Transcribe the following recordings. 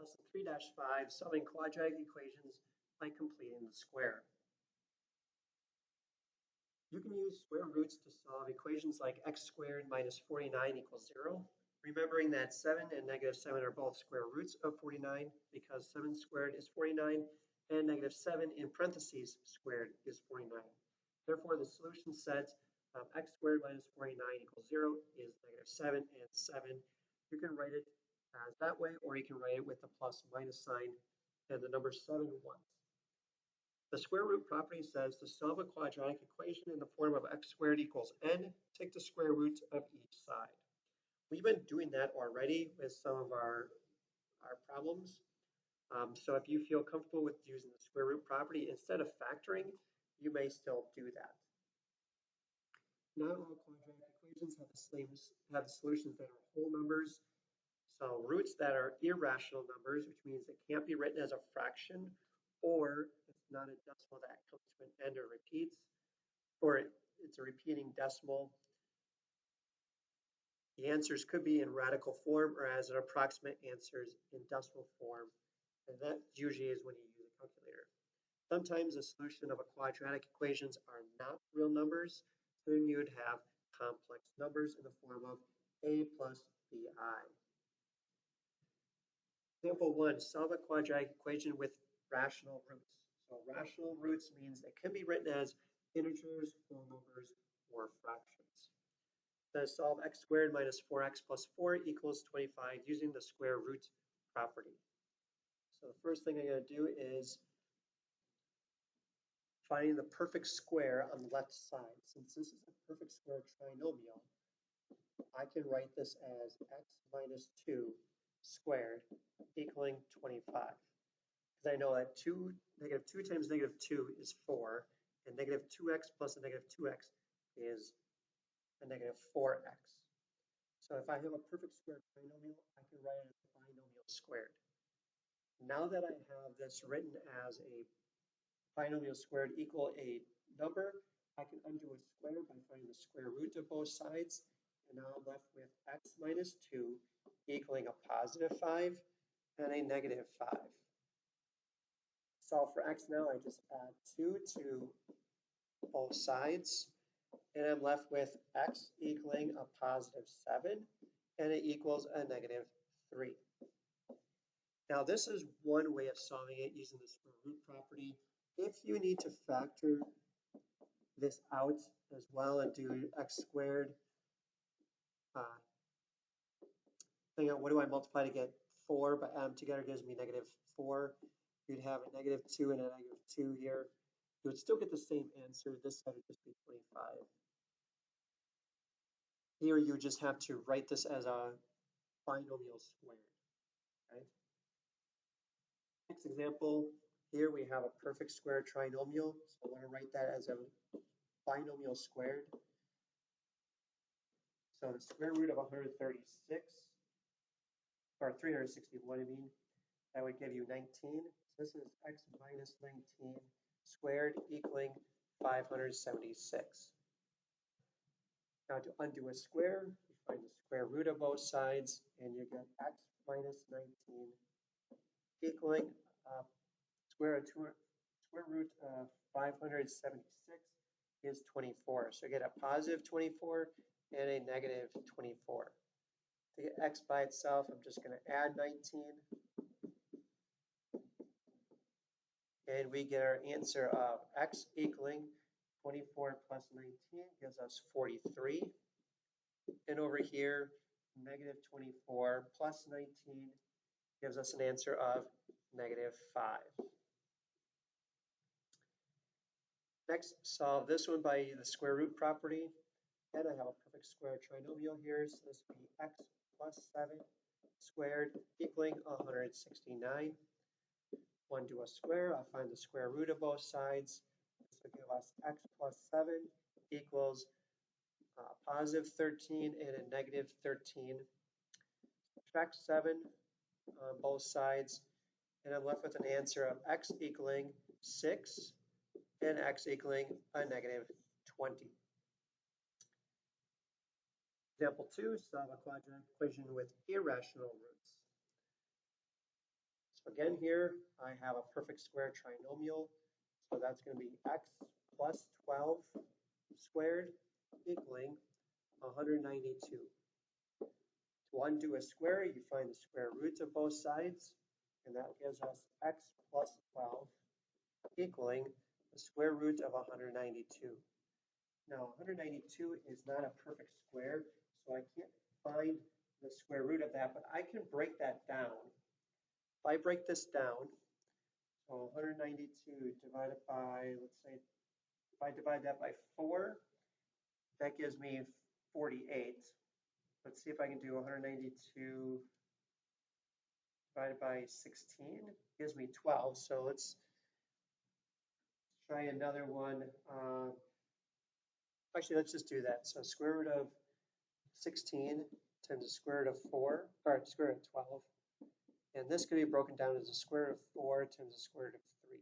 Lesson 3-5, solving quadratic equations by completing the square. You can use square roots to solve equations like x squared minus 49 equals 0, remembering that 7 and negative 7 are both square roots of 49 because 7 squared is 49 and negative 7 in parentheses squared is 49. Therefore, the solution set of x squared minus 49 equals 0 is negative 7 and 7. You can write it as that way, or you can write it with the plus minus sign and the number 7 once. The square root property says to solve a quadratic equation in the form of x squared equals n, take the square root of each side. We've been doing that already with some of our problems. So if you feel comfortable with using the square root property instead of factoring, you may still do that. Not all quadratic equations have the solutions that are whole numbers. So roots that are irrational numbers, which means it can't be written as a fraction, or it's not a decimal that comes to an end or repeats, or it's a repeating decimal. The answers could be in radical form or as an approximate answers in decimal form, and that usually is when you use a calculator. Sometimes the solution of a quadratic equations are not real numbers, so then you would have complex numbers in the form of a plus bi. Example 1, solve a quadratic equation with rational roots. So rational roots means it can be written as integers, whole numbers, or fractions. Then solve x squared minus 4x plus 4 equals 25 using the square root property. So the first thing I'm going to do is find the perfect square on the left side. Since this is a perfect square trinomial, I can write this as x minus 2 squared equaling 25. Because I know that negative 2 times negative 2 is 4, and negative 2x plus a negative 2x is a negative 4x. So if I have a perfect square trinomial, I can write it as a binomial squared. Now that I have this written as a binomial squared equal a number, I can undo a square by finding the square root of both sides. And now I'm left with x minus 2 equaling a positive 5 and a negative 5. Solve for x now, I just add 2 to both sides, and I'm left with x equaling a positive 7, and it equals a negative 3. Now this is one way of solving it using the square root property. If you need to factor this out as well and do x squared, think out what do I multiply to get 4, but add them together gives me negative 4. You'd have a negative 2 and a negative 2 here. You would still get the same answer. This side would just be 25. Here you just have to write this as a binomial squared. Okay? Next example, here we have a perfect square trinomial. So I want to write that as a binomial squared. So the square root of 136, or 361, I mean, that would give you 19. So this is x minus 19 squared equaling 576. Now to undo a square, you find the square root of both sides, and you get x minus 19 equaling square root of 576 is 24. So you get a positive 24 and a negative 24. To get x by itself, I'm just going to add 19. And we get our answer of x equaling 24 plus 19 gives us 43. And over here, negative 24 plus 19 gives us an answer of negative 5. Next, solve this one by the square root property. And I have a perfect square trinomial here, so this would be x plus 7 squared equaling 169. Undo a square, I'll find the square root of both sides. This will give us x plus 7 equals positive 13 and a negative 13. Subtract 7 on both sides, and I'm left with an answer of x equaling 6 and x equaling a negative 20. Example 2, solve a quadratic equation with irrational roots. So again here, I have a perfect square trinomial. So that's going to be x plus 12 squared equaling 192. To undo a square, you find the square roots of both sides, and that gives us x plus 12 equaling the square root of 192. Now, 192 is not a perfect square, so I can't find the square root of that, but I can break that down. If I break this down, so 192 divided by, let's say, if I divide that by 4, that gives me 48. Let's see if I can do 192 divided by 16. Gives me 12. So let's try another one. Actually, let's just do that. So square root of 16 times the square root of 4, or square root of 12. And this can be broken down as the square root of 4 times the square root of 3.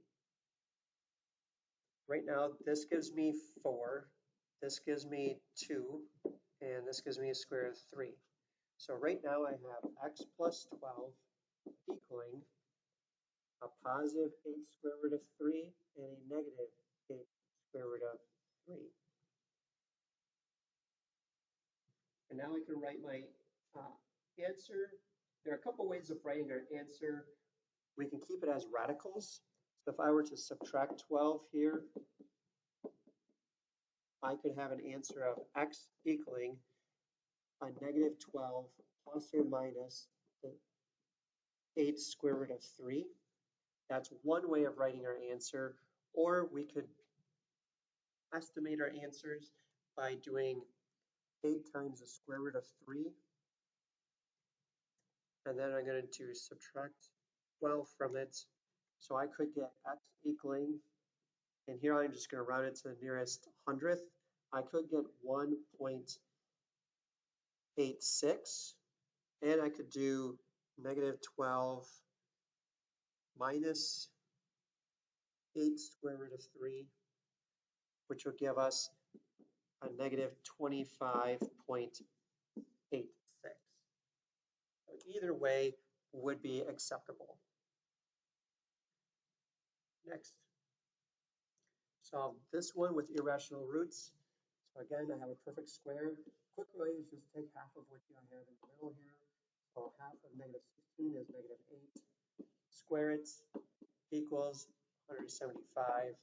Right now, this gives me 4, this gives me 2, and this gives me a square root of 3. So right now I have x plus 12 equaling a positive 8 square root of 3 and a negative 8 square root of 3. And now I can write my answer. There are a couple ways of writing our answer. We can keep it as radicals. So if I were to subtract 12 here, I could have an answer of x equaling a negative 12 plus or minus the 8 square root of 3. That's one way of writing our answer. Or we could estimate our answers by doing 8 times the square root of 3. And then I'm going to subtract 12 from it. So I could get x equaling, and here I'm just going to round it to the nearest hundredth. I could get 1.86, and I could do negative 12 minus 8 square root of 3, which will give us a negative 25.86. So either way would be acceptable. Next, solve this one with irrational roots. So again, I have a perfect square. Quick way is just take half of what I have in the middle here. So half of negative 16 is negative 8. Square it equals 175.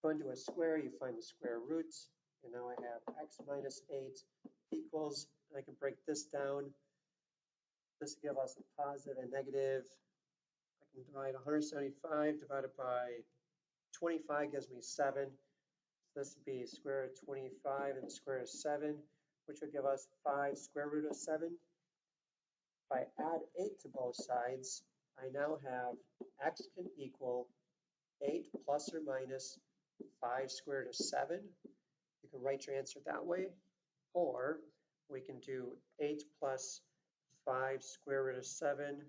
Go into a square, you find the square root. And now I have x minus 8 equals, and I can break this down. This will give us a positive and negative. I can divide 175 divided by 25 gives me 7. So this would be square root of 25 and the square root of 7, which will give us 5 square root of 7. If I add 8 to both sides, I now have x can equal 8 plus or minus 5 square root of 7. You can write your answer that way. Or we can do 8 plus 5 square root of 7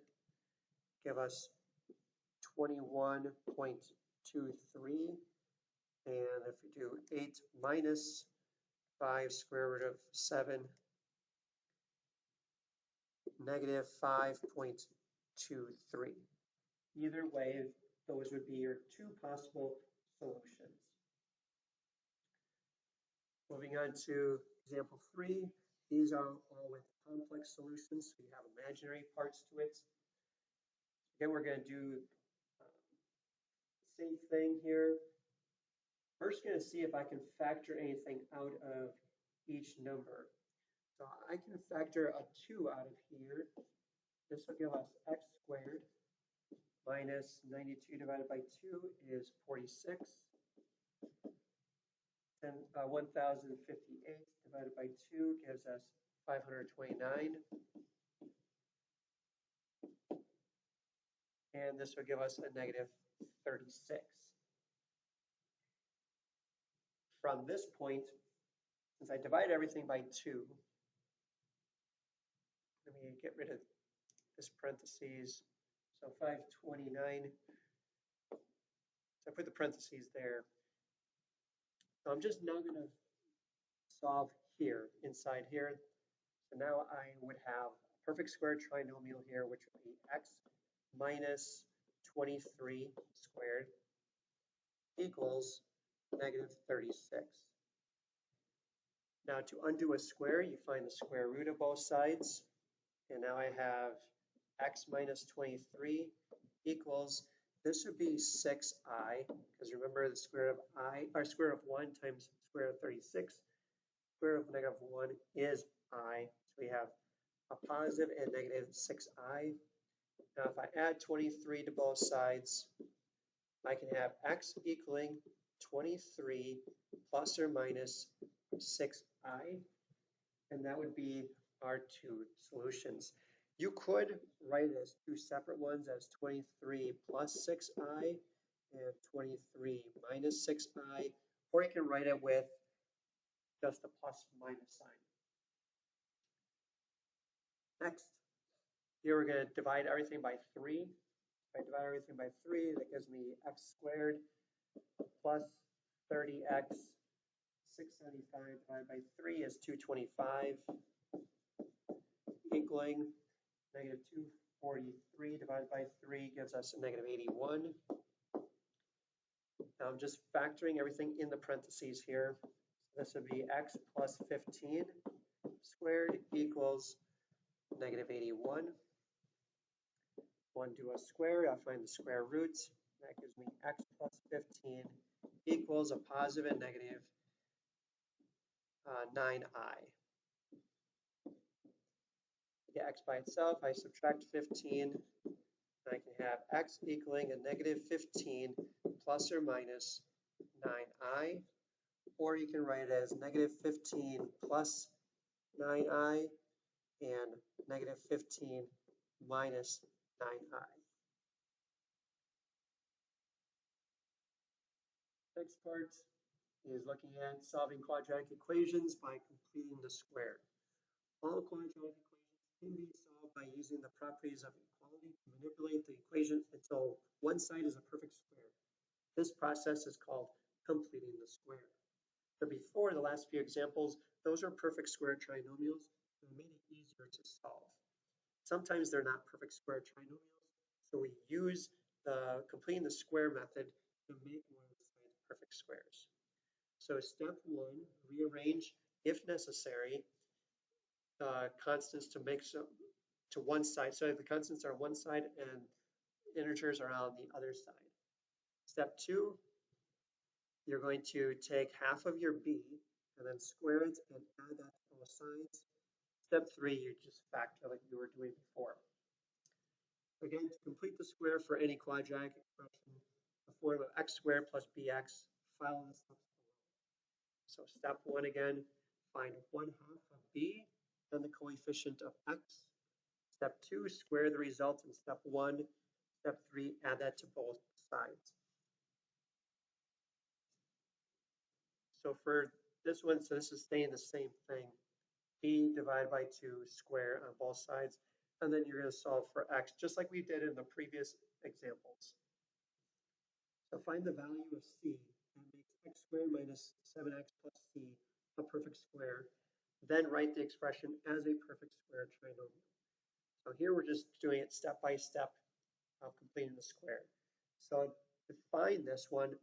give us 21.23. And if we do 8 minus 5 square root of 7, negative 5.23. Either way, those would be your two possible solutions. Moving on to example 3. These are all with complex solutions, so you have imaginary parts to it. Again, we're going to do the same thing here. First, going to see if I can factor anything out of each number. So I can factor a 2 out of here. This will give us x squared minus 92 divided by 2 is 46. Then 1058 divided by 2 gives us 529. And this will give us a negative 36. From this point, since I divide everything by 2, let me get rid of this parentheses. So 529. So I put the parentheses there. So I'm just now going to solve here, inside here. So now I would have a perfect square trinomial here, which would be x minus 23 squared equals negative 36. Now to undo a square, you find the square root of both sides. And now I have x minus 23 equals, this would be 6i, because remember the square root of I, or square root of 1 times square root of 36. Square root of negative 1 is I. So we have a positive and negative 6i. Now if I add 23 to both sides, I can have x equaling 23 plus or minus 6i, and that would be our two solutions. You could write it as two separate ones as 23 plus 6i and 23 minus 6i, or you can write it with just a plus minus sign. Next, here we're going to divide everything by 3. If I divide everything by 3, that gives me x squared plus 30x. 675 divided by 3 is 225, equaling negative 243 divided by 3 gives us a negative 81. Now I'm just factoring everything in the parentheses here. This would be x plus 15 squared equals negative 81. One do a square, I'll find the square roots. That gives me x plus 15 equals a positive and negative 9i. To get x by itself, I subtract 15. I can have x equaling a negative 15 plus or minus 9i, or you can write it as negative 15 plus 9i and negative 15 minus 9i. Next part is looking at solving quadratic equations by completing the square. All quadratic equations can be solved by using the properties of equality to manipulate the equation until one side is a perfect square. This process is called completing the square. So before the last few examples, those are perfect square trinomials, so it made it easier to solve. Sometimes they're not perfect square trinomials, so we use the completing the square method to make one of the sides perfect squares. So step 1, rearrange, if necessary, constants to make to one side. So the constants are on one side and integers are on the other side. Step 2, you're going to take half of your b and then square it and add that to both sides. Step 3, you just factor like you were doing before. Again, to complete the square for any quadratic expression, the form of x squared plus bx, follow the steps below. So step 1 again, find 1/2 of b, then the coefficient of x. Step 2, square the result in step 1. Step 3, add that to both sides. So for this one, so this is staying the same thing. B divided by 2 square on both sides. And then you're going to solve for x, just like we did in the previous examples. So find the value of c and makes x squared minus 7x plus c a perfect square. Then write the expression as a perfect square trinomial. So here we're just doing it step by step of completing the square. So to find this one, to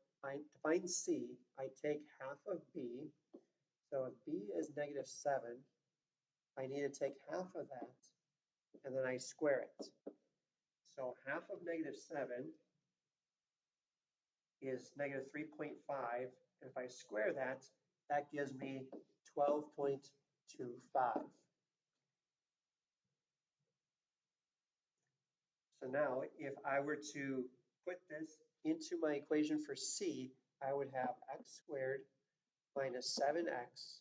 find c, I take half of b. So if b is negative 7, I need to take half of that, and then I square it. So half of negative 7 is negative 3.5. And if I square that, that gives me 12.25. So now if I were to put this into my equation for c, I would have x squared minus 7x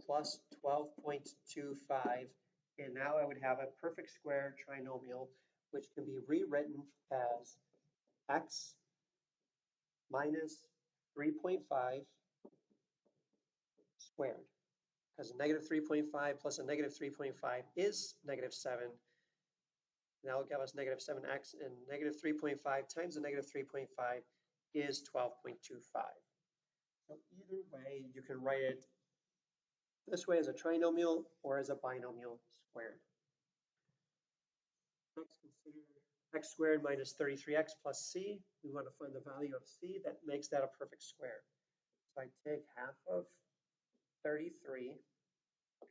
plus 12.25. And now I would have a perfect square trinomial, which can be rewritten as x minus 3.5 squared. Because a negative 3.5 plus a negative 3.5 is negative 7. That will give us negative 7x, and negative 3.5 times a negative 3.5 is 12.25. So either way, you can write it this way as a trinomial or as a binomial squared. Next, consider x squared minus 33x plus c. We want to find the value of c that makes that a perfect square. So I take half of 33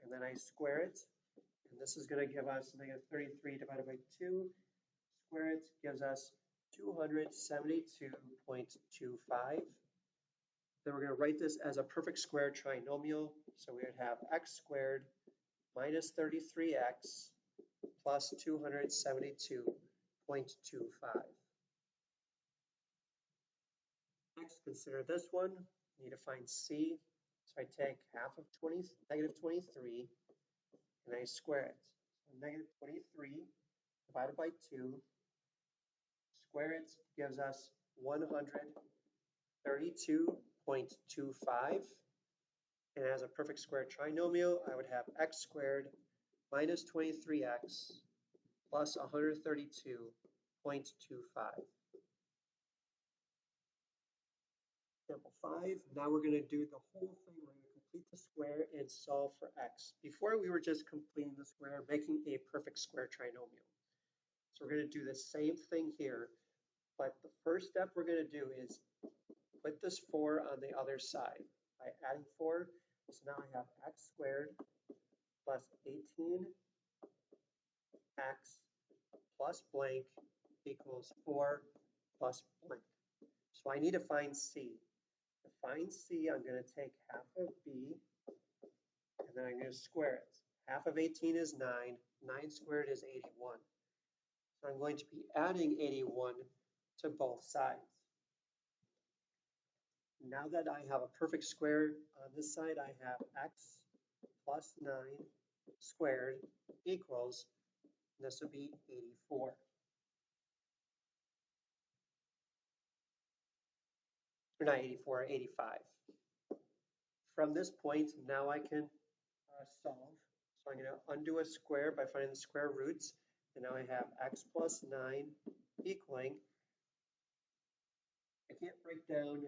and then I square it. And this is going to give us negative 33 divided by 2. Square it gives us 272.25. Then we're going to write this as a perfect square trinomial. So we would have x squared minus 33x plus 272.25. Next, consider this one. We need to find c. So I take half of negative 23 and I square it. So negative 23 divided by 2. Square it gives us 132.25. And as a perfect square trinomial, I would have x squared minus 23x plus 132.25. Example 5. Now we're going to do the whole thing. We're going to complete the square and solve for x. Before we were just completing the square, making a perfect square trinomial. So we're going to do the same thing here, but the first step we're going to do is put this 4 on the other side by adding 4. So now I have x squared plus 18x plus blank equals 4 plus blank. So I need to find c. To find c, I'm going to take half of b, and then I'm going to square it. Half of 18 is 9. 9 squared is 81. So I'm going to be adding 81 to both sides. Now that I have a perfect square on this side, I have x plus 9 squared equals, this would be 84. Or not 84, 85. From this point, now I can solve. So I'm going to undo a square by finding the square roots. And now I have x plus 9 equaling, I can't break down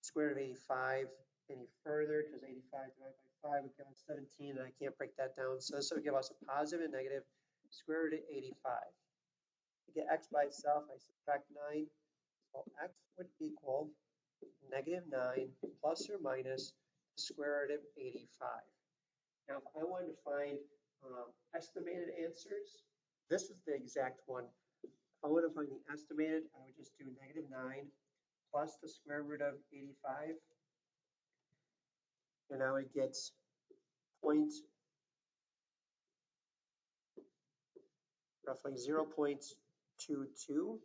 square root of 85 any further because 85 divided by 5 would give us 17, and I can't break that down. So this will give us a positive and negative square root of 85. To get x by itself, I subtract 9. So x would equal negative 9 plus or minus the square root of 85. Now, if I wanted to find estimated answers, this is the exact one. If I want to find the estimated, I would just do negative 9 plus the square root of 85, and I would get roughly 0.22.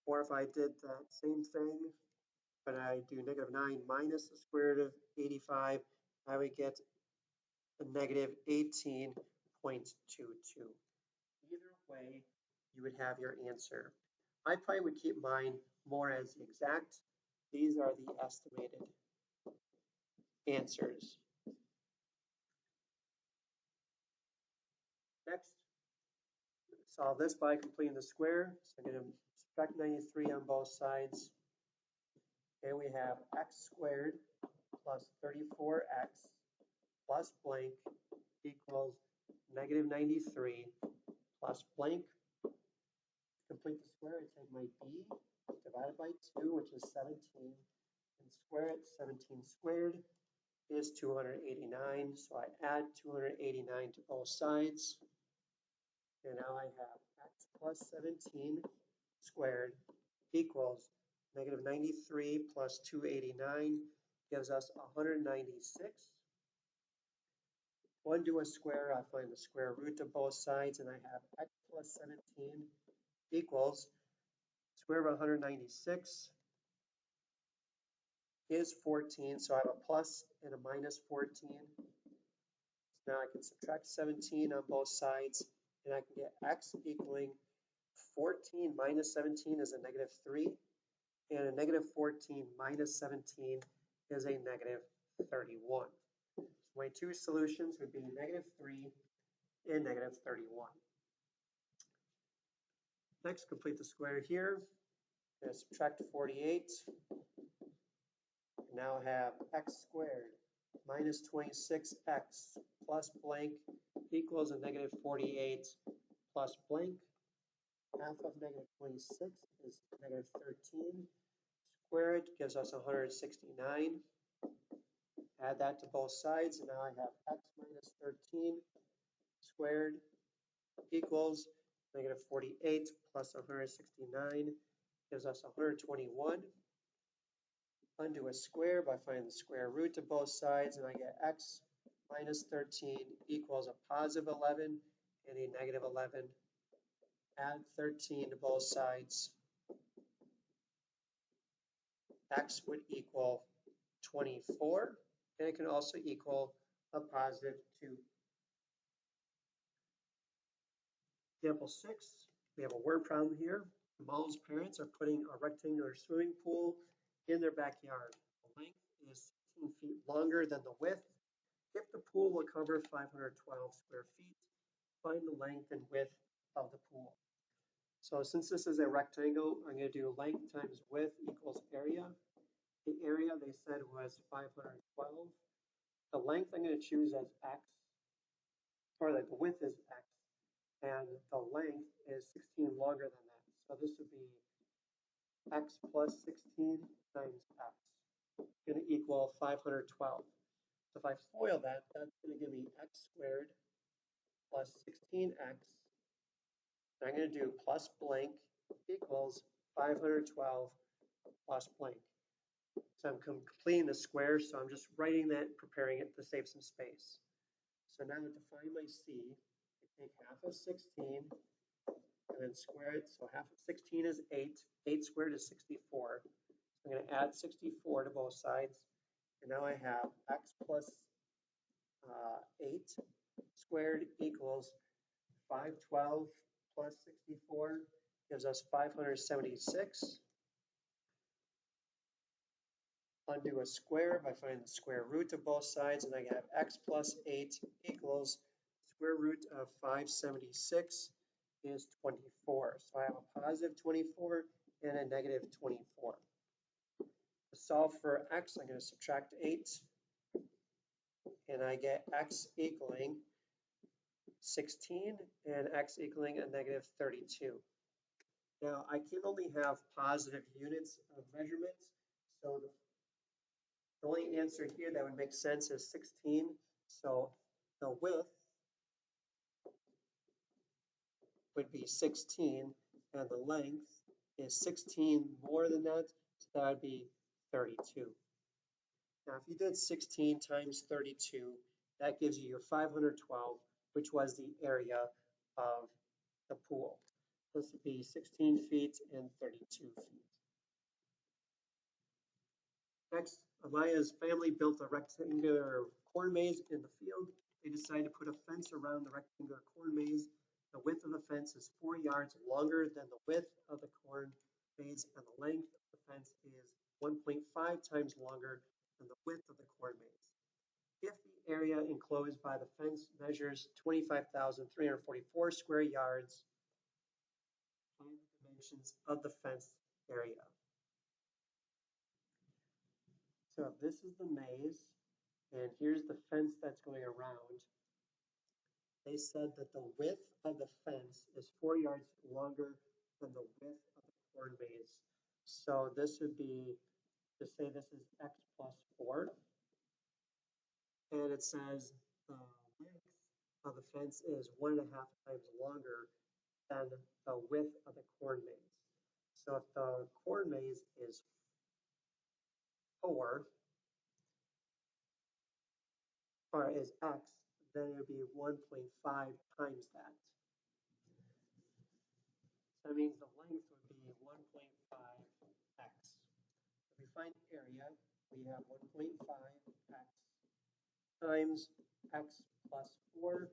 Or if I did that same thing, but I do negative 9 minus the square root of 85, I would get a negative 18.22. Either way, you would have your answer. I probably would keep mine more as the exact. These are the estimated answers. Next, solve this by completing the square. So I'm going to subtract 93 on both sides. And we have x squared plus 34x plus blank equals negative 93 plus blank. To complete the square, I take my b divided by 2, which is 17, and square it. 17 squared is 289. So I add 289 to both sides. And now I have x plus 17 squared equals negative 93 plus 289 gives us 196. Undo a square, I find the square root of both sides, and I have x plus 17 equals square root of 196 is 14, so I have a plus and a minus 14. So now I can subtract 17 on both sides, and I can get x equaling 14 minus 17 is a negative 3, and a negative 14 minus 17 is a negative 31. So my two solutions would be negative 3 and negative 31. Next, complete the square here. I'm going to subtract 48. Now I have x squared minus 26x plus blank equals a negative 48 plus blank. Half of negative 26 is negative 13. Squared gives us 169. Add that to both sides, and now I have x minus 13 squared equals negative 48 plus 169 gives us 121. Undo a square by finding the square root of both sides, and I get x minus 13 equals a positive 11 and a negative 11. Add 13 to both sides. X would equal 24, and it can also equal a positive 2. Example 6, we have a word problem here. Jamal's parents are putting a rectangular swimming pool in their backyard. The length is 16 feet longer than the width. If the pool will cover 512 square feet, find the length and width of the pool. So since this is a rectangle, I'm going to do length times width equals area. The area they said was 512. The length I'm going to choose as x, or the width is x, and the length is 16 longer than that. So this would be x plus 16 times x, going to equal 512. So if I FOIL that, that's going to give me x squared plus 16x. And I'm going to do plus blank equals 512 plus blank. So I'm completing the square, so I'm just writing that, preparing it to save some space. So now to find my c, I take half of 16 and then square it. So half of 16 is 8. 8 squared is 64. So I'm going to add 64 to both sides. And now I have x plus 8 squared equals 512 plus 64 gives us 576. Undo a square by finding the square root of both sides, and I have x plus 8 equals square root of 576 is 24. So I have a positive 24 and a negative 24. To solve for x, I'm going to subtract 8, and I get x equaling 16 and x equaling a negative 32. Now, I can only have positive units of measurements, so the only answer here that would make sense is 16. So the width would be 16, and the length is 16 more than that, so that would be 32. Now, if you did 16 times 32, that gives you your 512, which was the area of the pool. This would be 16 feet and 32 feet. Next, Amaya's family built a rectangular corn maze in the field. They decided to put a fence around the rectangular corn maze. The width of the fence is 4 yards longer than the width of the corn maze, and the length of the fence is 1.5 times longer than the width of the corn maze. If the area enclosed by the fence measures 25,344 square yards, find the dimensions of the fence area. So this is the maze, and here's the fence that's going around. They said that the width of the fence is 4 yards longer than the width of the corn maze. So this would be, to say this is x plus 4. And it says the length of the fence is 1.5 times longer than the width of the corn maze. So if the corn maze is 4, or is x, then it would be 1.5 times that. So that means the length would be 1.5x. If we find the area, we have 1.5x times x plus 4.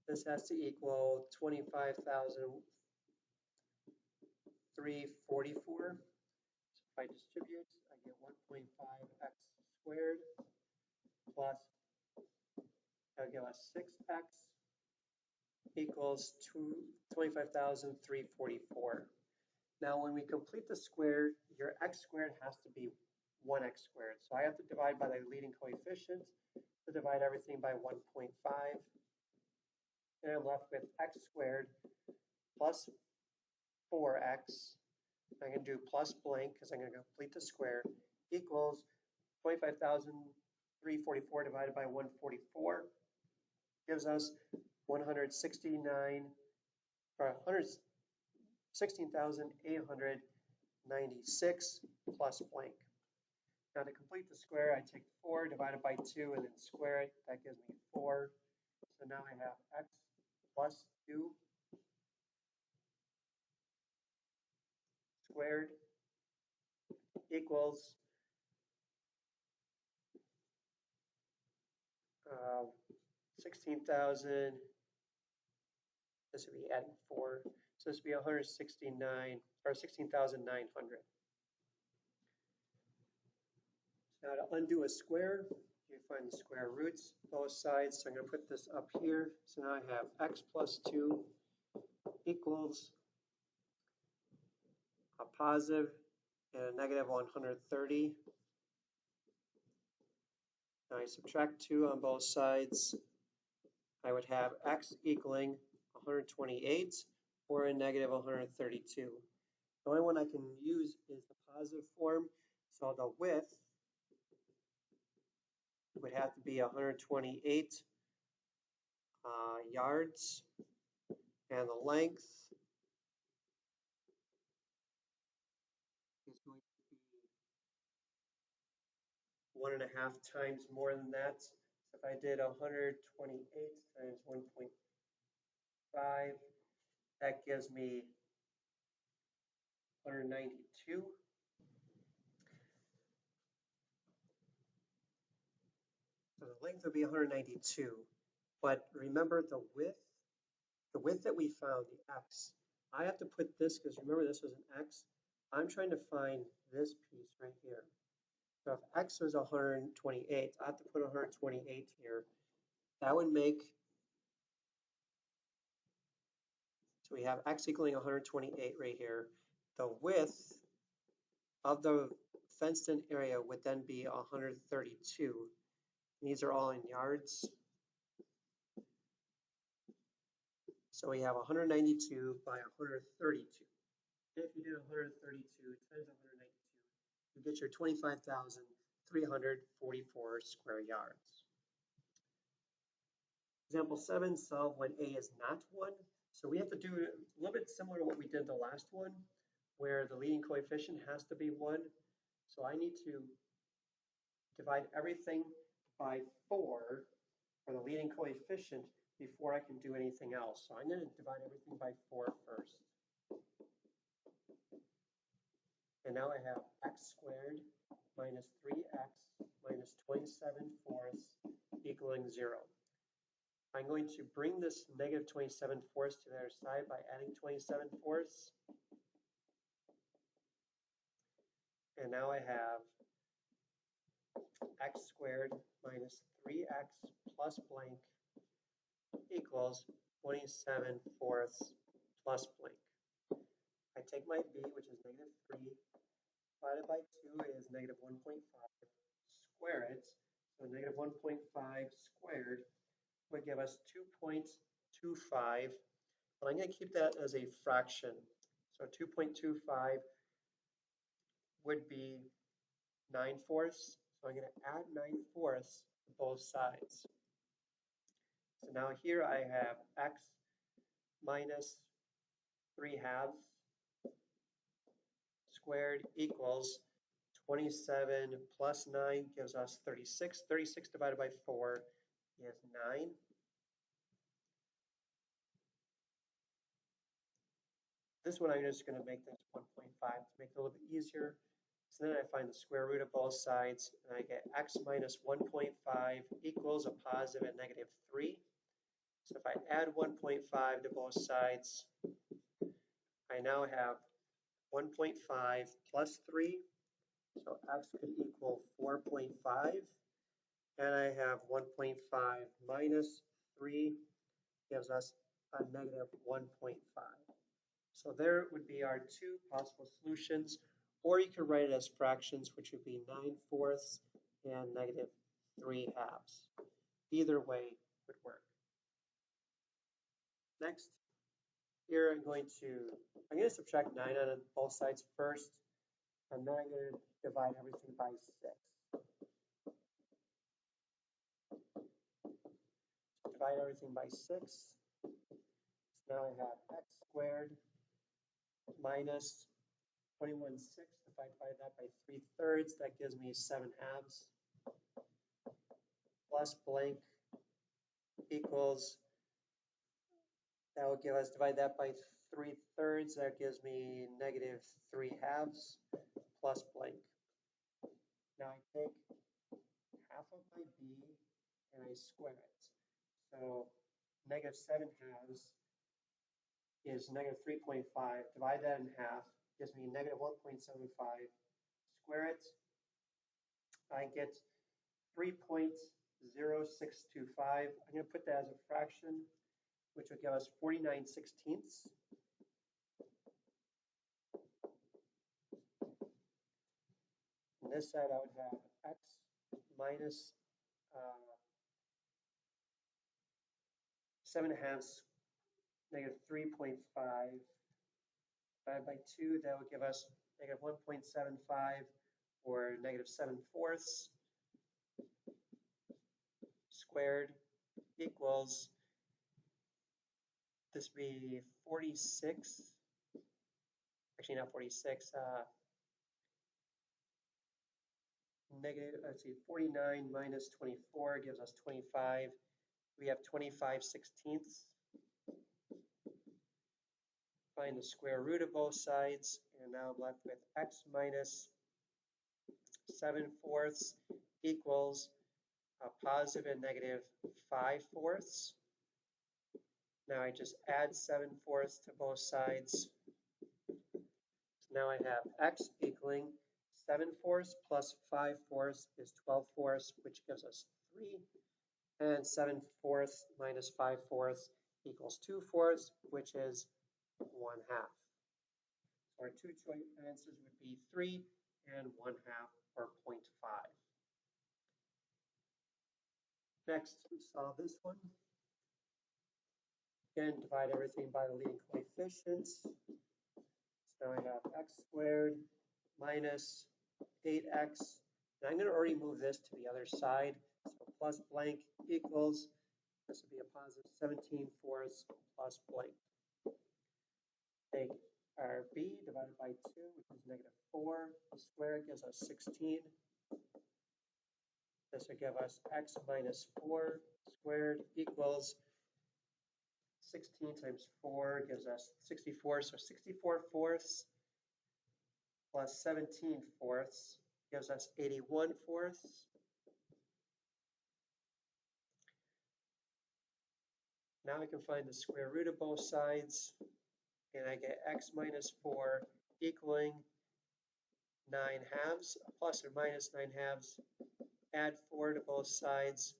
This has to equal 25,344. So if I distribute, I get 1.5x squared plus, that'll give us 6x equals 25,344. Now, when we complete the square, your x squared has to be 1x squared. So I have to divide by the leading coefficient to divide everything by 1.5. And I'm left with x squared plus 4x. I'm going to do plus blank because I'm going to complete the square equals 25,344 divided by 144 gives us 169 or 116,896 plus blank. Now to complete the square, I take 4 divided by 2 and then square it. That gives me 4. So now I have x plus 2 squared equals 16,000. This would be adding 4. So this would be 169 or 16,900. Now to undo a square, you find the square roots both sides. So I'm going to put this up here. So now I have x plus 2 equals a positive and a negative 130. Now I subtract 2 on both sides. I would have x equaling 128 or a negative 132. The only one I can use is the positive form. So the width would have to be 128 yards, and the length is going to be 1.5 times more than that. So if I did 128 times 1.5, that gives me 192. So the length would be 192. But remember the width that we found, the x, I have to put this, because remember this was an x, I'm trying to find this piece right here. So if x was 128, I have to put 128 here. That would make, so we have x equaling 128 right here. The width of the fenced-in area would then be 132. These are all in yards. So we have 192 by 132. If you do 132 times 192, you get your 25,344 square yards. Example 7, solve when a is not 1. So we have to do a little bit similar to what we did the last one, where the leading coefficient has to be 1. So I need to divide everything by 4 for the leading coefficient before I can do anything else. So I'm going to divide everything by 4 first. And now I have x squared minus 3x minus 27/4 equaling 0. I'm going to bring this negative 27/4 to the other side by adding 27/4. And now I have x squared minus 3x plus blank equals 27/4 plus blank. I take my b, which is negative 3, divided by 2 is negative 1.5, square it. So negative 1.5 squared would give us 2.25, but I'm going to keep that as a fraction. So 2.25 would be 9/4. So I'm going to add 9/4 to both sides. So now here I have x minus 3/2 squared equals 27 plus 9 gives us 36. 36 divided by 4 is 9. This one I'm just going to make this 1.5 to make it a little bit easier. So then I find the square root of both sides, and I get x minus 1.5 equals a positive and negative 3. So if I add 1.5 to both sides, I now have 1.5 plus 3. So x could equal 4.5. And I have 1.5 minus 3 gives us a negative 1.5. So there would be our two possible solutions, or you could write it as fractions, which would be 9/4 and negative 3/2. Either way would work. Next, Here I'm going to subtract 9 on both sides first, and then I'm going to divide everything by 6. Divide everything by 6. So now I have x squared minus 21/6. If I divide that by 3/3, that gives me 7/2 plus blank equals, that will give us, divide that by 3/3, that gives me negative 3/2 plus blank. Now I take half of my b and I square it. So negative 7/2 is negative 3.5. Divide that in half, gives me negative 1.75. Square it, I get 3.0625. I'm going to put that as a fraction, which would give us 49/16. On this side, I would have x minus 7/2, negative 3.5, divided by 2, that would give us negative 1.75, or negative 7/4 squared equals, this would be 46, actually not 46, let's see, 49 minus 24 gives us 25. We have 25/16. Find the square root of both sides, and now I'm left with x minus 7/4 equals a positive and negative 5/4. Now I just add 7/4 to both sides. So now I have x equaling 7/4 plus 5/4 is 12/4, which gives us 3. And 7/4 minus 5/4 equals 2/4, which is 1/2. So our two choice answers would be 3 and 1/2, or 0.5. Next, solve this one. Again, divide everything by the leading coefficients. So now I have x squared minus 8x. Now I'm going to already move this to the other side. So plus blank equals, this would be a positive 17/4 plus blank. Take our b divided by 2, which is negative 4 squared, gives us 16. This would give us x minus 4 squared equals 16 times 4 gives us 64. So 64/4 plus 17/4 gives us 81/4. Now I can find the square root of both sides, and I get x minus 4 equaling 9/2, plus or minus 9/2. Add 4 to both sides,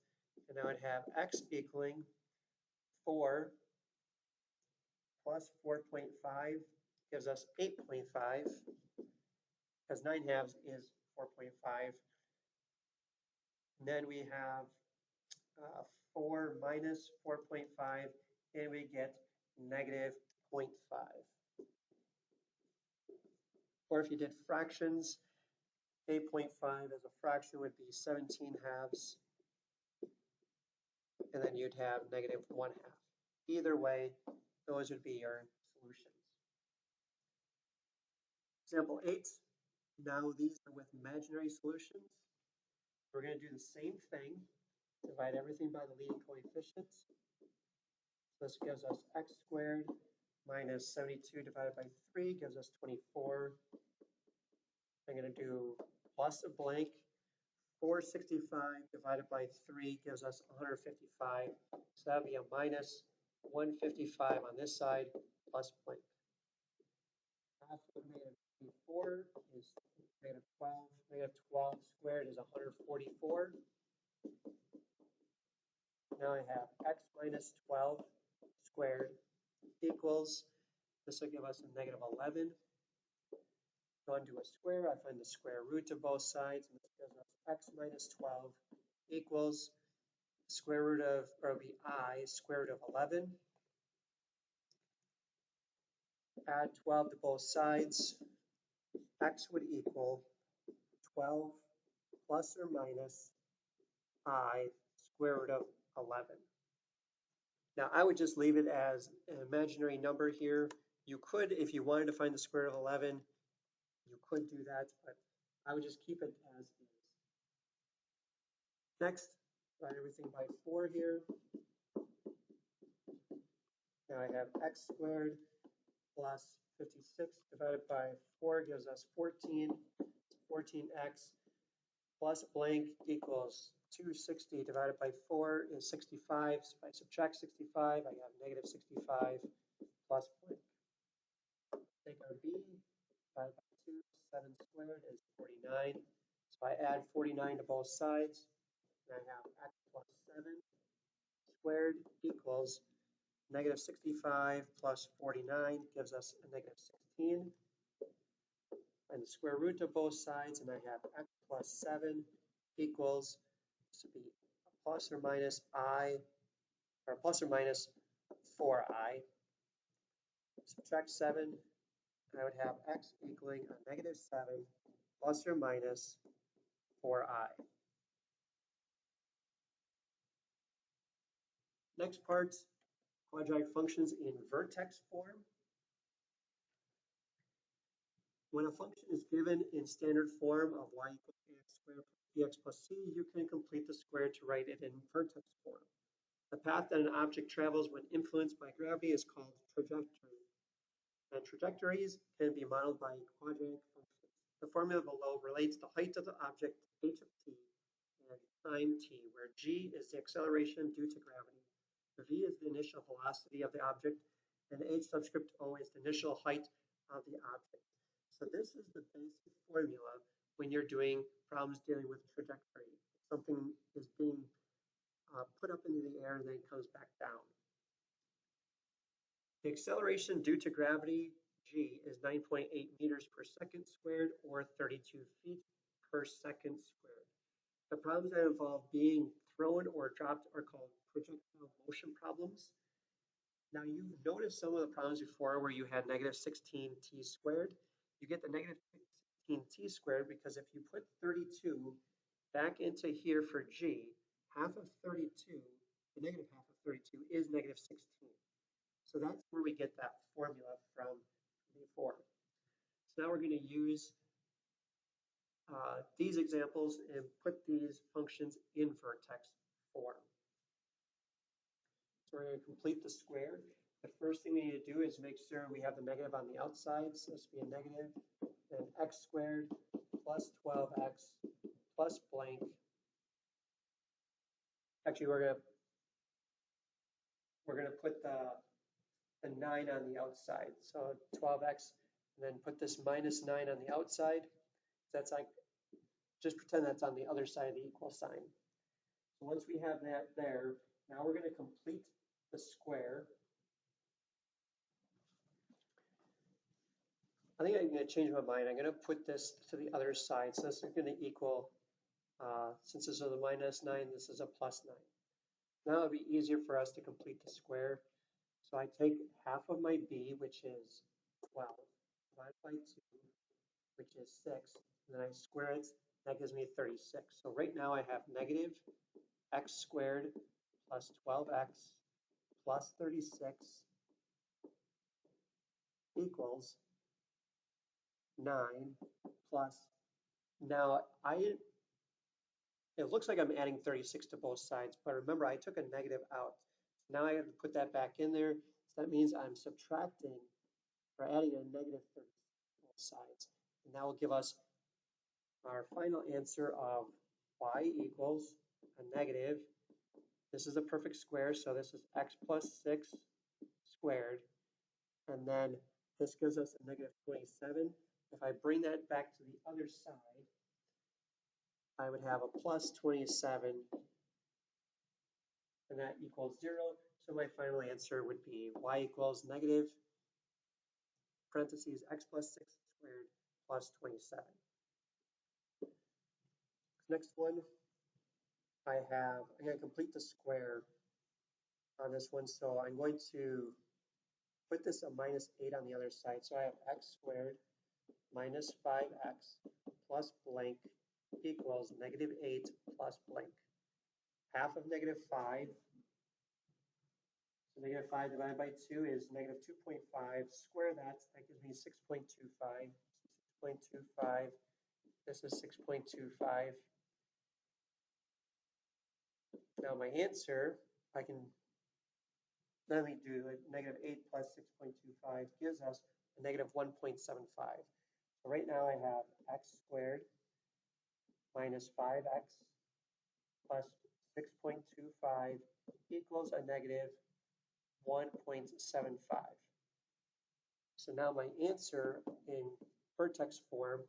and I would have x equaling 4 plus 4.5 gives us 8.5, because 9/2 is 4.5. And then we have 4 minus 4.5, and we get negative 0.5. Or if you did fractions, 8.5 as a fraction would be 17/2, and then you'd have negative 1/2. Either way, those would be your solutions. Example 8. Now these are with imaginary solutions. We're going to do the same thing. Divide everything by the leading coefficients. So this gives us x squared minus 72 divided by 3 gives us 24. I'm going to do plus a blank. 465 divided by 3 gives us 155. So that would be a minus 155 on this side, plus blank. Half of negative 24 is negative 12. Negative 12 squared is 144. Now I have x minus 12 squared equals, this will give us a negative 11. Go into a square, I find the square root of both sides, and this gives us x minus 12 equals square root of, or it'll be I, square root of 11. add 12 to both sides, x would equal 12 plus or minus I square root of 11. Now I would just leave it as an imaginary number here. You could, if you wanted to find the square root of 11, you could do that, but I would just keep it as is. Next, divide everything by 4 here. Now I have x squared plus 56 divided by 4 gives us 14. 14x plus blank equals 260 divided by 4 is 65. So if I subtract 65, I have negative 65 plus blank. Take our b, divide by 2, 7 squared is 49. So I add 49 to both sides, and I have x plus 7 squared equals negative 65 plus 49 gives us a negative 16. And the square root of both sides, and I have x plus 7 equals, this would be plus or minus I, or plus or minus 4i. Subtract 7, I would have x equaling a negative 7 plus or minus 4i. Next part, quadratic functions in vertex form. When a function is given in standard form of y equals ax squared plus bx plus c, you can complete the square to write it in vertex form. The path that an object travels when influenced by gravity is called trajectory. And trajectories can be modeled by quadratic functions. The formula below relates the height of the object, h of t, and time t, where g is the acceleration due to gravity, v is the initial velocity of the object, and h subscript o is the initial height of the object. So this is the basic formula when you're doing problems dealing with trajectory. Something is being put up into the air and then comes back down. The acceleration due to gravity, g, is 9.8 meters per second squared, or 32 feet per second squared. The problems that involve being thrown or dropped are called projectile motion problems. Now you've noticed some of the problems before where you had negative 16t squared. You get the negative 16t squared because if you put 32 back into here for g, half of 32, the negative half of 32 is negative 16. So that's where we get that formula from before. So now we're going to use these examples and put these functions in vertex form. So we're going to complete the square. The first thing we need to do is make sure we have the negative on the outside. So this will be a negative, then x squared plus 12x plus blank. Actually, we're going to put the 9 on the outside. So 12x, and then put this minus 9 on the outside. That's like, just pretend that's on the other side of the equal sign. So once we have that there, now we're going to complete the square. I think I'm going to change my mind. I'm going to put this to the other side. So this is going to equal, since this is a minus 9, this is a plus 9. Now it'll be easier for us to complete the square. So I take half of my b, which is 12, divided by 2, which is 6, and then I square it. That gives me 36. So right now I have negative x squared plus 12x plus 36 equals 9 plus, now it looks like I'm adding 36 to both sides, but remember I took a negative out. Now I have to put that back in there. So that means I'm subtracting or adding a negative 36 to both sides. And that will give us our final answer of y equals a negative. This is a perfect square, so this is x plus 6 squared. And then this gives us a negative 27. If I bring that back to the other side, I would have a plus 27, and that equals 0. So my final answer would be y equals negative, parentheses, x plus 6 squared plus 27. Next one, I'm going to complete the square on this one. So I'm going to put this a minus 8 on the other side. So I have x squared minus 5x plus blank equals negative 8 plus blank. Half of negative 5. So negative 5 divided by 2 is negative 2.5. Square that. That gives me 6.25. 6.25. This is 6.25. Now my answer, I can then we do negative 8 plus 6.25 gives us a negative 1.75. So right now I have x squared minus 5x plus 6.25 equals a negative 1.75. So now my answer in vertex form,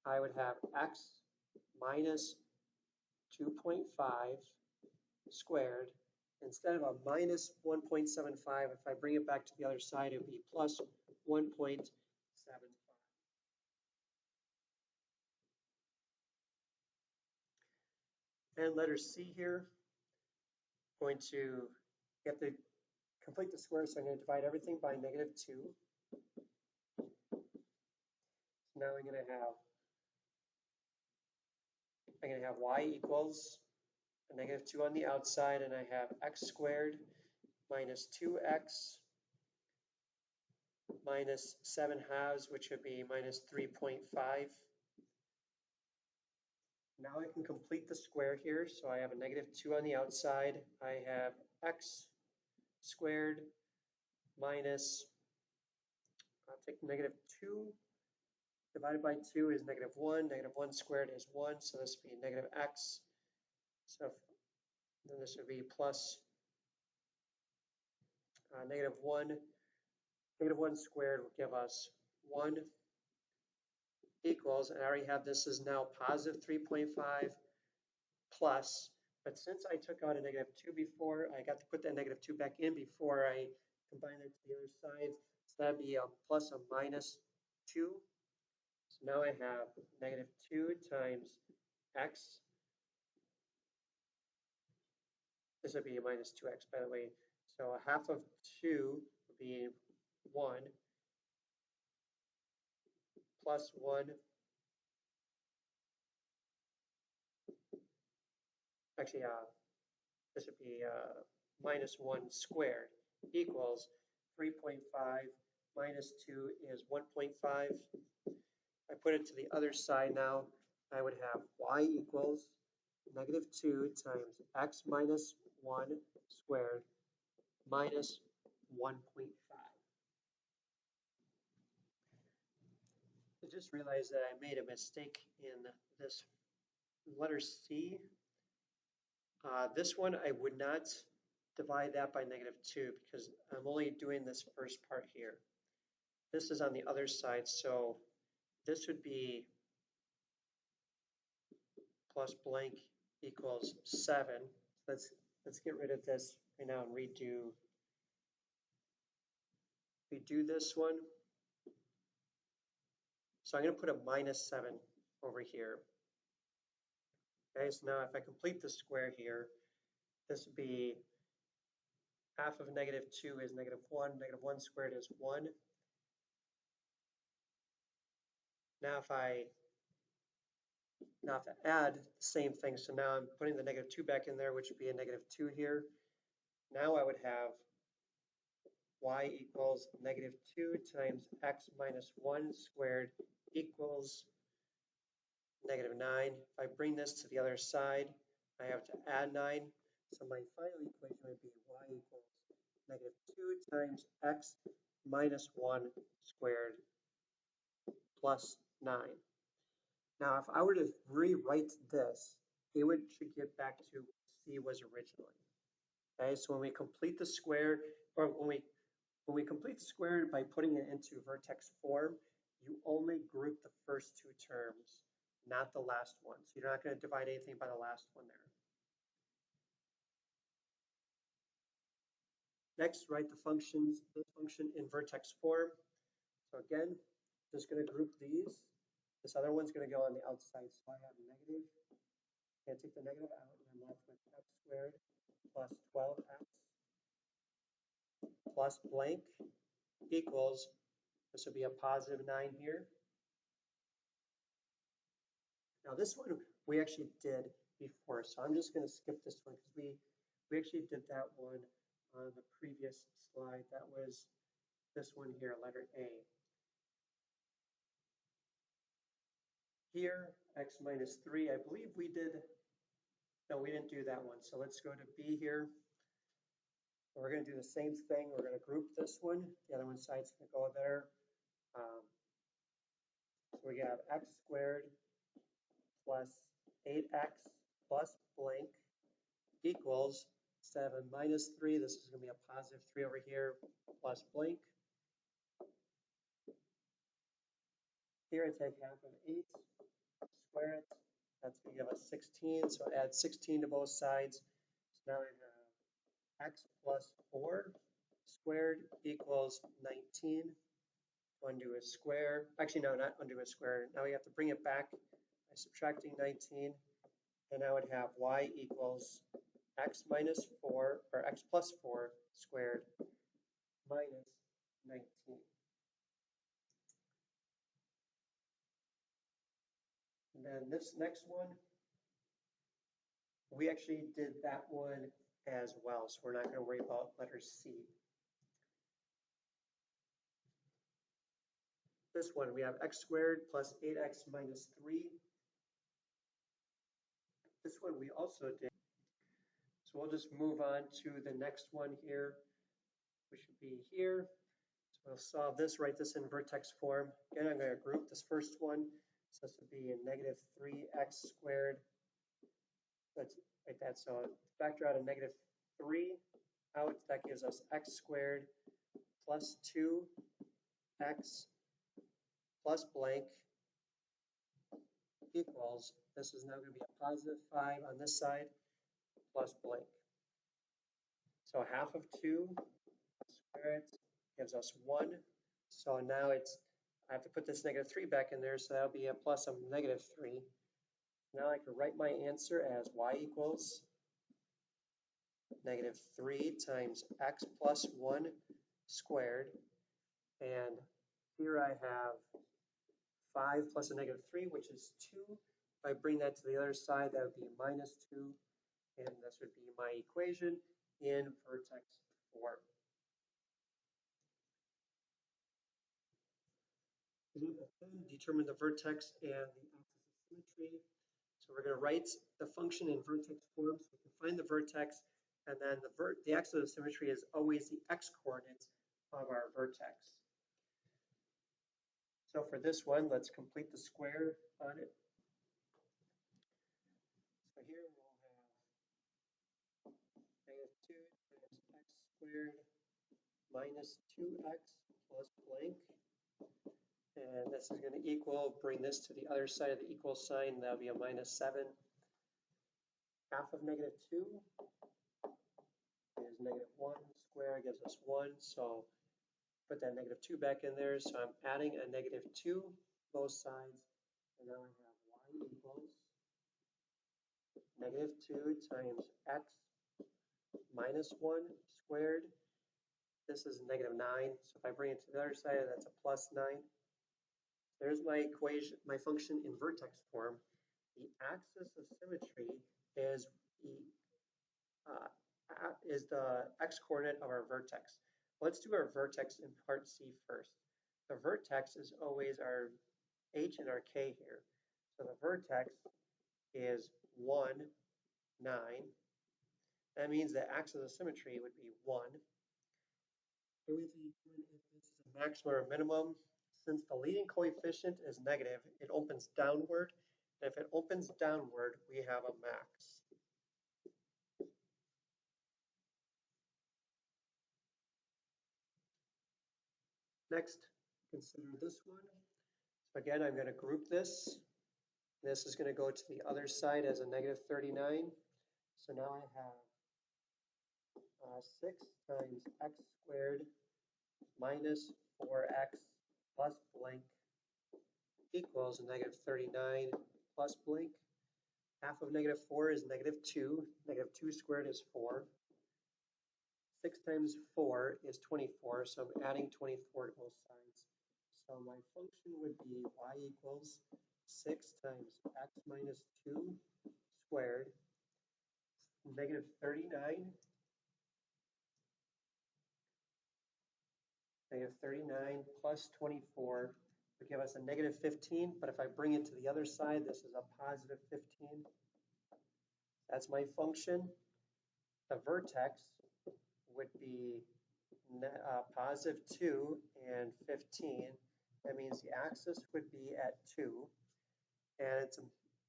I would have x minus 2.5 squared. Instead of a minus 1.75, if I bring it back to the other side, it would be plus 1.75. And letter C here, going to get the complete the square, so I'm going to divide everything by negative 2. So now I'm going to have y equals a negative 2 on the outside, and I have x squared minus 2x minus 7 halves, which would be minus 3.5. Now I can complete the square here. So I have a negative 2 on the outside. I have x squared minus, I'll take negative 2 divided by 2 is negative 1. Negative 1 squared is 1. So this would be negative x. So then this would be plus negative 1. Negative 1 squared will give us 1 equals, and I already have this is now positive 3.5 plus, but since I took out a negative 2 before, I got to put that negative 2 back in before I combine it to the other side. So that'd be a plus a minus 2. So now I have negative 2 times x. This would be a minus 2x, by the way. So a half of 2 would be 1 plus 1. Actually, this would be minus 1 squared equals 3.5 minus 2 is 1.5. I put it to the other side now. I would have y equals negative 2 times x minus 1 squared minus 1.5. I just realized that I made a mistake in this letter C. This one, I would not divide that by negative 2 because I'm only doing this first part here. This is on the other side, so this would be plus blank equals 7. Let's get rid of this right now and redo this one. So I'm going to put a minus 7 over here. Okay, so now if I complete the square here, this would be half of negative 2 is negative 1. Negative 1 squared is 1. Now if I have to add the same thing, so now I'm putting the negative 2 back in there, which would be a negative 2 here. Now I would have y equals negative 2 times x minus 1 squared equals negative 9. If I bring this to the other side, I have to add 9. So my final equation would be y equals negative 2 times x minus 1 squared plus 9. Now, if I were to rewrite this, it should get back to what C was originally. Okay, so when we complete the square, or when we complete the square by putting it into vertex form, you only group the first two terms, not the last one. So you're not going to divide anything by the last one there. Next, write the functions, this function in vertex form. So again, just going to group these. This other one's going to go on the outside. So I have negative. I'm going to take the negative out, and I'm left with x squared plus 12x plus blank equals, this would be a positive 9 here. Now this one we actually did before, so I'm just going to skip this one because we actually did that one on the previous slide. That was this one here, letter A. Here, x minus 3, I believe we did, no, we didn't do that one. So let's go to B here. We're going to do the same thing. We're going to group this one. The other one side's going to go there. So we have x squared plus 8x plus blank equals 7 minus 3. This is going to be a positive 3 over here plus blank. Here I take half of 8, square it. That's going to give us 16. So add 16 to both sides. So now I have x plus 4 squared equals 19. Undo a square. Actually, no, not undo a square. Now we have to bring it back by subtracting 19. And I would have y equals x minus 4, or x plus 4 squared minus 19. And then this next one, we actually did that one as well, so we're not going to worry about letter C. This one, we have x squared plus 8x minus 3. This one we also did. So we'll just move on to the next one here, which should be here. So we'll solve this, write this in vertex form. Again, I'm going to group this first one. So this would be a negative 3x squared. Let's write that. So factor out a negative 3 out. That gives us x squared plus 2x plus blank equals, this is now going to be a positive 5 on this side, plus blank. So half of 2 square it gives us 1. So now I have to put this negative 3 back in there, so that'll be a plus of negative 3. Now I can write my answer as y equals negative 3 times x plus 1 squared. And here I have 5 plus a negative 3, which is 2. If I bring that to the other side, that would be minus 2. And this would be my equation in vertex form. Determine the vertex and the axis of symmetry. So we're going to write the function in vertex form so we can find the vertex, and then the axis of symmetry is always the x-coordinates of our vertex. So for this one, let's complete the square on it. So here we'll have negative 2 times x squared minus 2x plus blank. And this is going to equal, bring this to the other side of the equal sign, that'll be a minus 7. Half of negative 2 is negative 1 square, gives us 1. So put that negative 2 back in there. So I'm adding a negative 2 both sides. And now I have y equals negative 2 times x minus 1 squared. This is negative 9. So if I bring it to the other side, that's a plus 9. There's my equation, my function in vertex form. The axis of symmetry is the x-coordinate of our vertex. Let's do our vertex in part C first. The vertex is always our h and our k here. So the vertex is 1, 9. That means the axis of symmetry would be 1. Here we determine if this is a maximum or minimum. Since the leading coefficient is negative, it opens downward. And if it opens downward, we have a max. Next, consider this one. So again, I'm going to group this. This is going to go to the other side as a negative 39. So now I have 6 times x squared minus 4x plus blank equals negative 39 plus blank. Half of negative 4 is negative 2. Negative 2 squared is 4. 6 times 4 is 24, so I'm adding 24 to both sides. So my function would be y equals 6 times x minus 2 squared, negative 39, plus 24 would give us a negative 15, but if I bring it to the other side, this is a positive 15. That's my function. The vertex would be positive 2 and 15. That means the axis would be at 2. And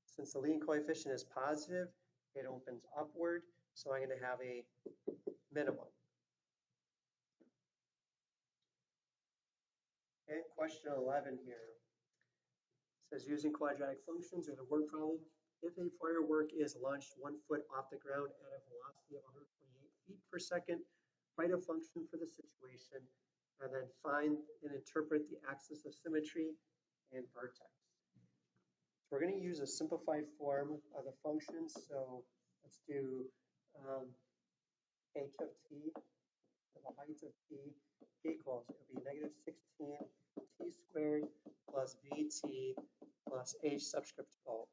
since the leading coefficient is positive, it opens upward. So I'm going to have a minimum. And question 11 here. It says using quadratic functions or the word problem. If a firework is launched 1 foot off the ground at a velocity of 128 feet per second, write a function for the situation, and then find and interpret the axis of symmetry and vertex. So we're going to use a simplified form of the function. So let's do h of t, the height of t equals, it'll be negative 16 t squared plus vt plus h subscript o.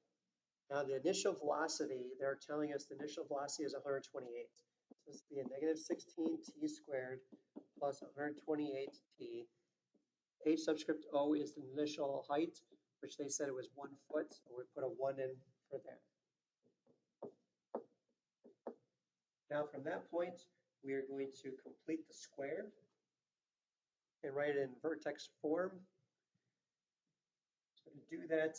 Now the initial velocity, they're telling us the initial velocity is 128. So this would be a negative 16 t squared plus 128 t. H subscript o is the initial height, which they said it was 1 foot, so we put a 1 in for there. Now from that point, we are going to complete the square and write it in vertex form. So to do that,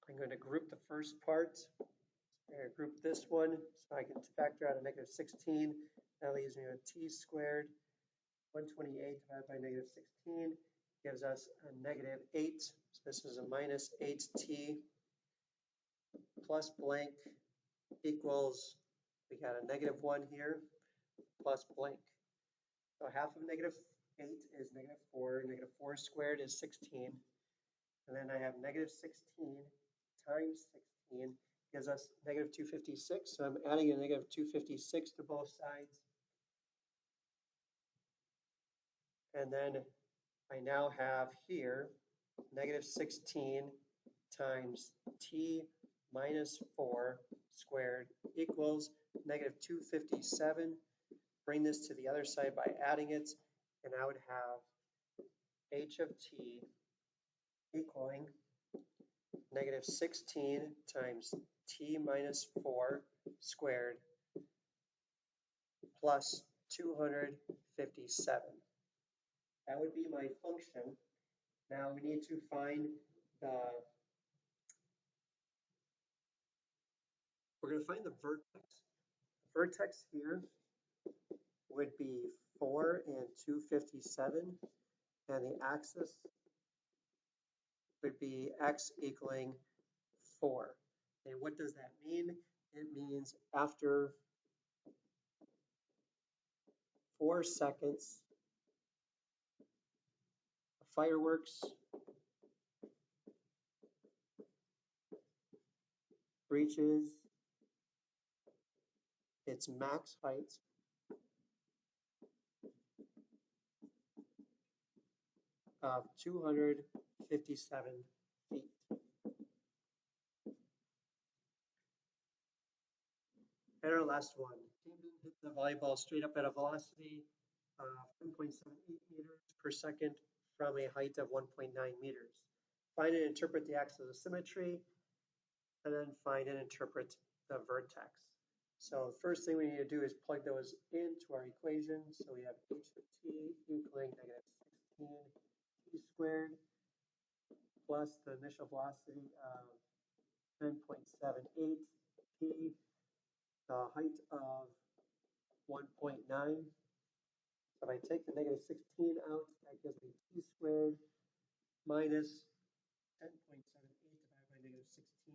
I'm going to group the first part. I'm going to group this one so I can factor out a negative 16. That leaves me with t squared. 128 divided by negative 16 gives us a negative 8. So this is a minus 8t plus blank equals, we got a negative 1 here, plus blank. So half of negative 8 is negative 4. Negative 4 squared is 16. And then I have negative 16 times 16 gives us negative 256. So I'm adding a negative 256 to both sides. And then I now have here negative 16 times t minus 4 squared equals negative 257. Bring this to the other side by adding it, and I would have h of t equaling negative 16 times t minus 4 squared plus 257. That would be my function. Now we need to find we're going to find the vertex. The vertex here would be 4 and 257, and the axis would be x equaling 4. And what does that mean? It means after 4 seconds, fireworks reaches its max height of 257 feet. And our last one. Camden hit the volleyball straight up at a velocity of 10.78 meters per second from a height of 1.9 meters. Find and interpret the axis of symmetry, and then find and interpret the vertex. So the first thing we need to do is plug those into our equation. So we have h of t equaling negative 16 t squared plus the initial velocity of 10.78 t, the height of 1.9. So if I take the negative 16 out, that gives me t squared minus 10.78 divided by negative 16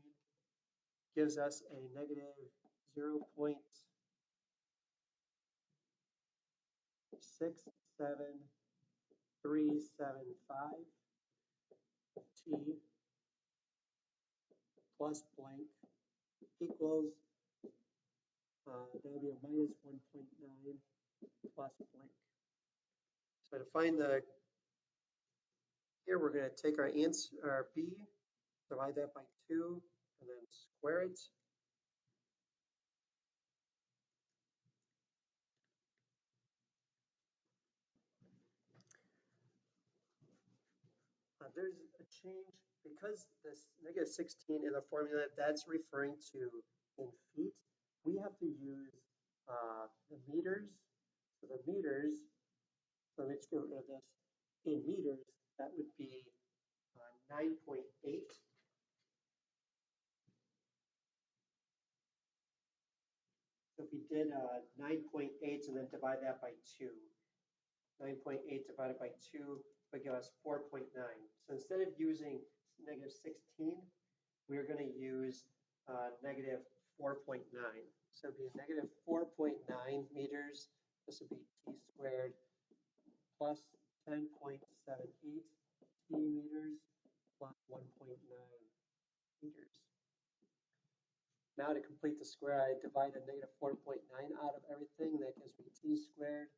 gives us a negative 0.6735 t plus blank equals, that would be a minus 1.9 plus blank. So to find here we're going to take our answer, our b, divide that by 2, and then square it. There's a change because this negative 16 in the formula, that's referring to in feet. We have to use the meters. So the meters, so let's get rid of this. In meters, that would be 9.8. So if we did 9.8 and then divide that by 2, 9.8 divided by 2 would give us 4.9. So instead of using negative 16, we're going to use negative 4.9. So it would be a negative 4.9 meters. This would be t squared plus 10.78 t meters plus 1.9 meters. Now to complete the square, I divide a negative 4.9 out of everything. That gives me t squared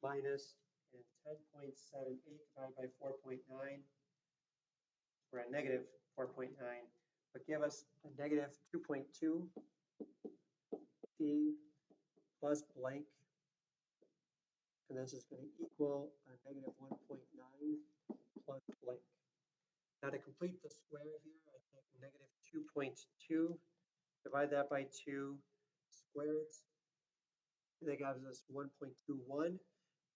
minus 10.78 divided by 4.9. We're at negative 4.9, but give us a negative 2.2 t plus blank, and this is going to equal a negative 1.9 plus blank. Now to complete the square here, I take negative 2.2, divide that by 2, square it. That gives us 1.21,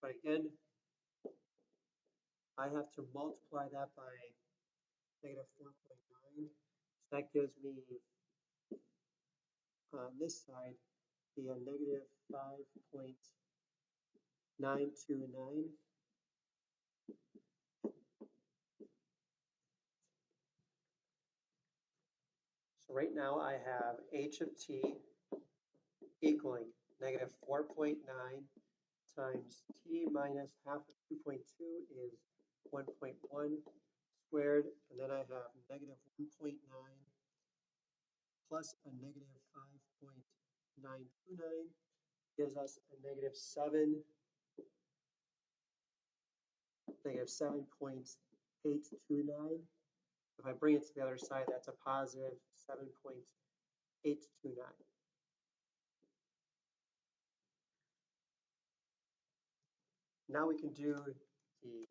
but again, I have to multiply that by negative 4.9. So that gives me on this side be a negative 5.929. So right now I have h of t equaling negative 4.9 times t minus half of 2.2 is 1.1 squared, and then I have negative 1.9 plus a negative 5.929 gives us a negative 7.829. If I bring it to the other side, that's a positive 7.829. Now we can do the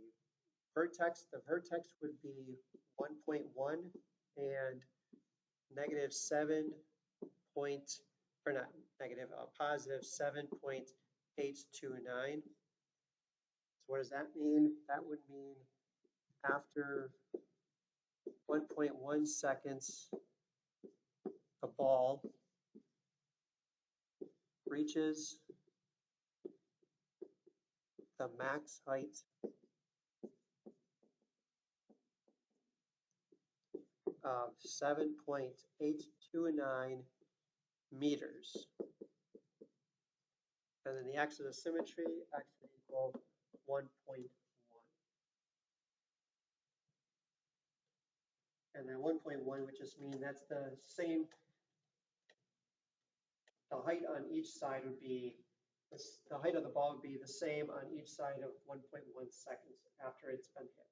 vertex. The vertex would be 1.1 and negative 7 point, or not negative, positive 7.829. So what does that mean? That would mean after 1.1 seconds, the ball reaches the max height of 7.829 meters. And then the axis of symmetry, x would equal 1.1. And then 1.1 would just mean that's the same, the height on each side would be, the height of the ball would be the same on each side of 1.1 seconds after it's been hit.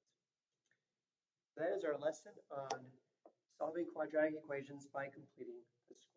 That is our lesson on solving quadratic equations by completing the square.